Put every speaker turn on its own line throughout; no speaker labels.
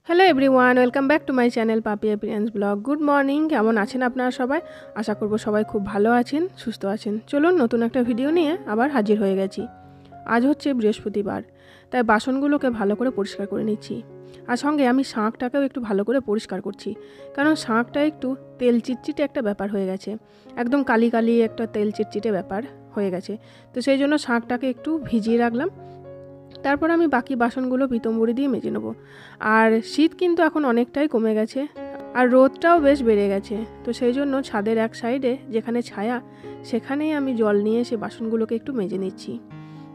Hello everyone, welcome back to my channel Papia প্রিয়ান্স blog. Good morning. কেমন আছেন আপনারা সবাই? আশা করব সবাই খুব ভালো আছেন, সুস্থ আছেন। চলুন নতুন একটা ভিডিও নিয়ে আবার হাজির হয়ে গেছি। আজ হচ্ছে বৃহস্পতিবার, তাই বাসনগুলোকে ভালো করে পরিষ্কার করে নিচ্ছি। আর সঙ্গে আমি শাঁকটাকেও একটু ভালো করে পরিষ্কার করছি, কারণ শাঁকটা একটু তেল চিটচিটে একটা ব্যাপার হয়ে গেছে, একদম কালি কালি একটা তেল চিটচিটে ব্যাপার হয়ে গেছে। তো সেই জন্য শাঁকটাকে একটু ভিজিয়ে রাখলাম। তারপর আমি বাকি বাসনগুলো পিতম্বরী দিয়ে মেজে নেব। আর শীত কিন্তু এখন অনেকটাই কমে গেছে, আর রোদটাও বেশ বেড়ে গেছে। তো সেই জন্য ছাদের এক সাইডে যেখানে ছায়া, সেখানেই আমি জল নিয়ে এসে বাসনগুলোকে একটু মেজে নিচ্ছি।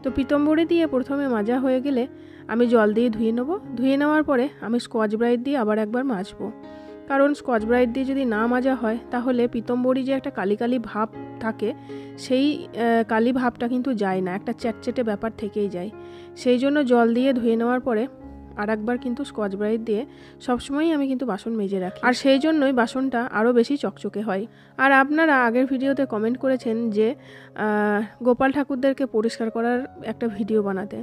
তো পিতম্বরী দিয়ে প্রথমে মাজা হয়ে গেলে আমি জল দিয়ে ধুয়ে নেব। ধুয়ে নেওয়ার পরে আমি স্কচ ব্রাইট দিয়ে আবার একবার মাজবো, কারণ স্কচ ব্রাইট দিয়ে যদি না মাজা হয় তাহলে পিতম্বরী যে একটা কালি কালি ভাব থাকে, সেই কালি ভাবটা কিন্তু যায় না, একটা চ্যাটচ্যাটে ব্যাপার থেকেই যায়। সেই জন্য জল দিয়ে ধুয়ে নেওয়ার পরে আর একবার কিন্তু স্কচ ব্রাইট দিয়ে সবসময়ই আমি কিন্তু বাসন মেজে রাখি, আর সেই জন্যই বাসনটা আরও বেশি চকচকে হয়। আর আপনারা আগের ভিডিওতে কমেন্ট করেছেন যে গোপাল ঠাকুরদেরকে পরিষ্কার করার একটা ভিডিও বানাতে।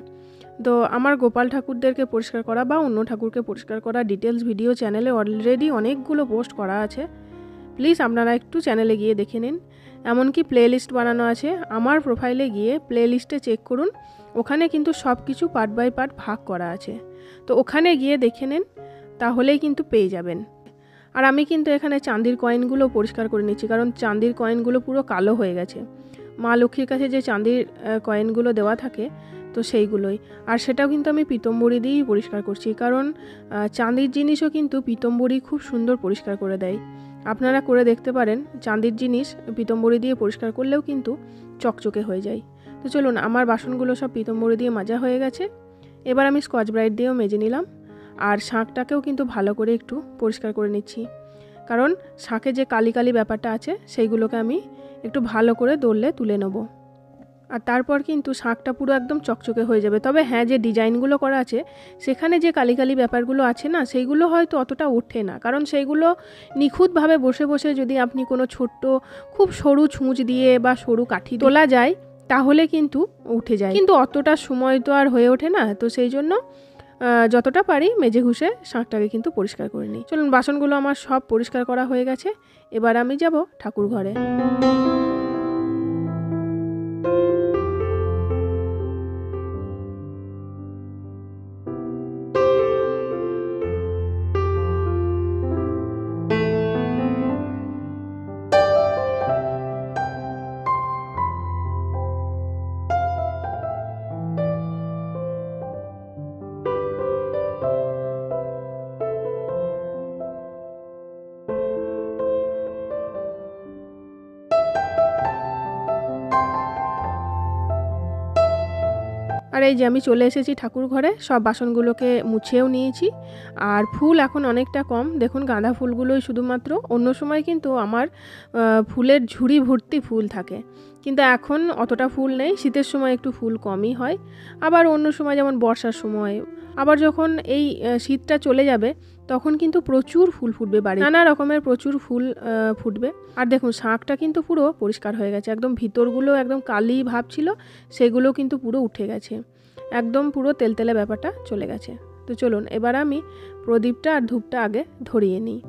তো আমার গোপাল ঠাকুরদেরকে পরিষ্কার করা বা অন্য ঠাকুরকে পরিষ্কার করা ডিটেলস ভিডিও চ্যানেলে অলরেডি অনেকগুলো পোস্ট করা আছে। প্লিজ আপনারা একটু চ্যানেলে গিয়ে দেখে নিন। এমনকি প্লে লিস্ট বানানো আছে, আমার প্রোফাইলে গিয়ে প্লে লিস্টে চেক করুন, ওখানে কিন্তু সব কিছু পার্ট বাই পার্ট ভাগ করা আছে। তো ওখানে গিয়ে দেখে নিন, তাহলেই কিন্তু পেয়ে যাবেন। আর আমি কিন্তু এখানে চাঁদির কয়েনগুলো পরিষ্কার করে নিচ্ছি, কারণ চাঁদির কয়েনগুলো পুরো কালো হয়ে গেছে। মা লক্ষ্মীর কাছে যে চাঁদির কয়েনগুলো দেওয়া থাকে, তো সেইগুলোই। আর সেটাও কিন্তু আমি পিতম্বরী দিয়েই পরিষ্কার করছি, কারণ চাঁদির জিনিসও কিন্তু পিতম্বরী খুব সুন্দর পরিষ্কার করে দেয়। আপনারা করে দেখতে পারেন, চাঁদির জিনিস পিতম্বরী দিয়ে পরিষ্কার করলেও কিন্তু চকচকে হয়ে যায়। তো চলুন, আমার বাসনগুলো সব পিতম্বরী দিয়ে মাজা হয়ে গেছে। এবার আমি স্কচ ব্রাইট দিয়েও মেজে নিলাম। আর শাঁকটাকেও কিন্তু ভালো করে একটু পরিষ্কার করে নিচ্ছি, কারণ শাঁকে যে কালি কালি ব্যাপারটা আছে সেইগুলোকে আমি একটু ভালো করে দললে তুলে নেব। আর তারপর কিন্তু শাঁকটা পুরো একদম চকচকে হয়ে যাবে। তবে হ্যাঁ, যে ডিজাইনগুলো করা আছে সেখানে যে কালি কালি ব্যাপারগুলো আছে না, সেইগুলো হয়তো অতটা ওঠে না, কারণ সেইগুলো নিখুঁতভাবে বসে বসে যদি আপনি কোনো ছোট্ট খুব সরু ছুঁচ দিয়ে বা সরু কাঠি তোলা যায় তাহলে কিন্তু উঠে যায়, কিন্তু অতটা সময় তো আর হয়ে ওঠে না। তো সেই জন্য যতটা পারি মেজে ঘুষে শাঁকটাকে কিন্তু পরিষ্কার করে নিই। চলুন, বাসনগুলো আমার সব পরিষ্কার করা হয়ে গেছে। এবার আমি যাব ঠাকুর ঘরে। আর এই যে আমি চলে এসেছি ঠাকুর ঘরে, সব বাসনগুলোকে মুছেও নিয়েছি। আর ফুল এখন অনেকটা কম, দেখুন গাঁদা ফুলগুলোই শুধুমাত্র। অন্য সময় কিন্তু আমার ফুলের ঝুড়ি ভর্তি ফুল থাকে, কিন্তু এখন অতটা ফুল নেই। শীতের সময় একটু ফুল কমই হয়, আবার অন্য সময় যেমন বর্ষার সময়, আবার যখন এই শীতটা চলে যাবে তখন কিন্তু প্রচুর ফুল ফুটবে, বাড়ি নানা রকমের প্রচুর ফুল ফুটবে। আর দেখুন শাঁকটা কিন্তু পুরো পরিষ্কার হয়ে গেছে, একদম ভিতরগুলো একদম কালি ভাব ছিল, সেগুলো কিন্তু পুরো উঠে গেছে, একদম পুরো তেলতেলে ব্যাপারটা চলে গেছে। তো চলুন, এবার আমি প্রদীপটা আর ধূপটা আগে ধরিয়ে নিই।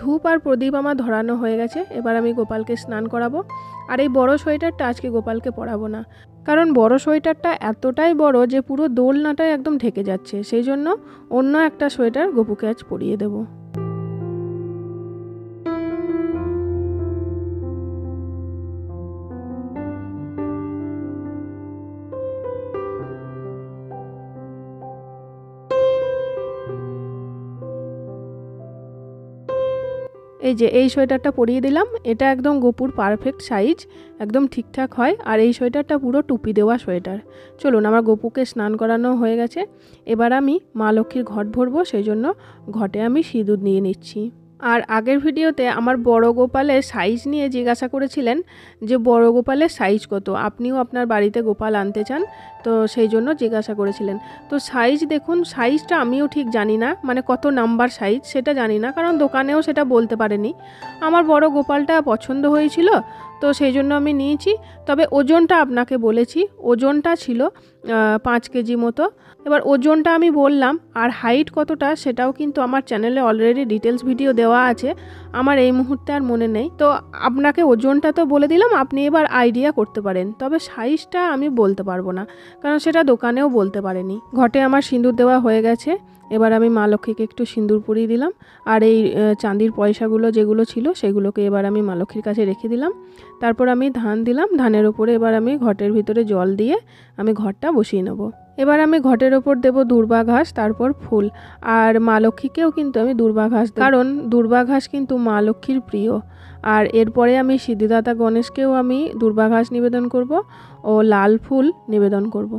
ধূপ আর প্রদীপ আমার ধরানো হয়ে গেছে। এবার আমি গোপালকে স্নান করাবো। আর এই বড় সোয়েটারটা আজকে গোপালকে পরাবো না, কারণ বড় সোয়েটারটা এতটাই বড় যে পুরো দোলনাটাই একদম ঢেকে যাচ্ছে। সেই জন্য অন্য একটা সোয়েটার গোপুকে আজ পরিয়ে দেবো। এই যে এই সোয়েটারটা পরিয়ে দিলাম, এটা একদম গোপুর পারফেক্ট সাইজ, একদম ঠিকঠাক হয়। আর এই সোয়েটারটা পুরো টুপি দেওয়া সোয়েটার। চলুন, আমার গোপুকে স্নান করানো হয়ে গেছে, এবার আমি মা লক্ষ্মীর ঘট ভরবো, সেই জন্য ঘটে আমি সিঁদুর নিয়ে নিচ্ছি। আর আগের ভিডিওতে আমার বড় গোপালের সাইজ নিয়ে জিজ্ঞাসা করেছিলেন যে বড় গোপালের সাইজ কত, আপনিও আপনার বাড়িতে গোপাল আনতে চান, তো সেই জন্য জিজ্ঞাসা করেছিলেন। তো সাইজ দেখুন, সাইজটা আমিও ঠিক জানি না, মানে কত নাম্বার সাইজ সেটা জানি না, কারণ দোকানেও সেটা বলতে পারেনি। আমার বড় গোপালটা পছন্দ হয়েছিল, তো সেই জন্য আমি নিয়েছি। তবে ওজনটা আপনাকে বলেছি, ওজনটা ছিল 5 কেজি মতো। এবার ওজনটা আমি বললাম, আর হাইট কতটা সেটাও কিন্তু আমার চ্যানেলে অলরেডি ডিটেলস ভিডিও দেওয়া আছে, আমার এই মুহূর্তে আর মনে নেই। তো আপনাকে ওজনটা তো বলে দিলাম, আপনি এবার আইডিয়া করতে পারেন। তবে সাইজটা আমি বলতে পারবো না, কারণ সেটা দোকানেও বলতে পারেনি। ঘটে আমার সিঁদুর দেওয়া হয়ে গেছে, এবার আমি মা লক্ষ্মীকে একটু সিঁদুর পরিয়ে দিলাম। আর এই চাঁদির পয়সাগুলো যেগুলো ছিল সেগুলোকে এবার আমি মা লক্ষ্মীর কাছে রেখে দিলাম। তারপর আমি ধান দিলাম, ধানের ওপরে এবার আমি ঘটের ভিতরে জল দিয়ে আমি ঘরটা বসিয়ে নেব। এবার আমি ঘটের ওপর দেব দূর্বা ঘাস, তারপর ফুল। আর মা লক্ষ্মীকেও কিন্তু আমি দূর্বা ঘাস, কারণ দূর্বা ঘাস কিন্তু মা লক্ষ্মীর প্রিয়। আর এরপরে আমি সিদ্ধিদাতা গণেশকেও আমি দূর্বা ঘাস নিবেদন করব ও লাল ফুল নিবেদন করব।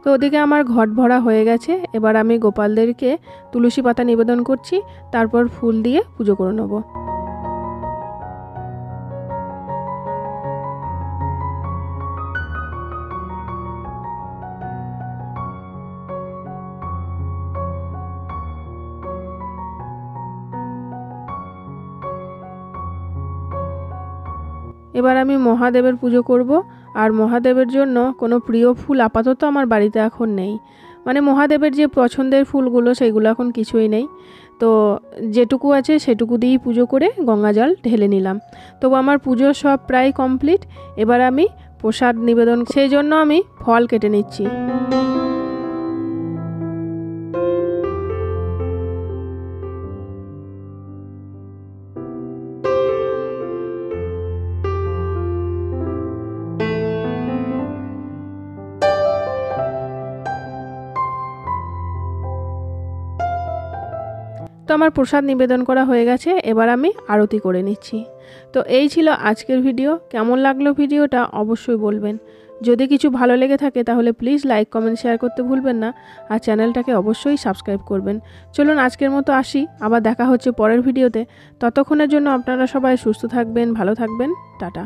তো ওদিকে আমার ঘট ভরা হয়ে গেছে, এবার আমি গোপালদেরকে তুলসী পাতা নিবেদন করছি, তারপর ফুল দিয়ে পুজো করে নেব। এবার আমি মহাদেবের পুজো করব। আর মহাদেবের জন্য কোনো প্রিয় ফুল আপাতত আমার বাড়িতে এখন নেই, মানে মহাদেবের যে পছন্দের ফুলগুলো সেইগুলো এখন কিছুই নেই। তো যেটুকু আছে সেটুকু দিয়েই পুজো করে গঙ্গা জল ঢেলে নিলাম। তবু আমার পুজো সব প্রায় কমপ্লিট। এবার আমি প্রসাদ নিবেদন, সেই জন্য আমি ফল কেটে নিচ্ছি। তো আমার প্রসাদ নিবেদন করা হয়ে গেছে, এবার আমি আরতি করে নিচ্ছি। তো এই ছিল আজকের ভিডিও। কেমন লাগলো ভিডিওটা অবশ্যই বলবেন। যদি কিছু ভালো লেগে থাকে তাহলে প্লিজ লাইক কমেন্ট শেয়ার করতে ভুলবেন না, আর চ্যানেলটাকে অবশ্যই সাবস্ক্রাইব করবেন। চলুন আজকের মতো আসি, আবার দেখা হচ্ছে পরের ভিডিওতে। ততক্ষণের জন্য আপনারা সবাই সুস্থ থাকবেন, ভালো থাকবেন, টাটা।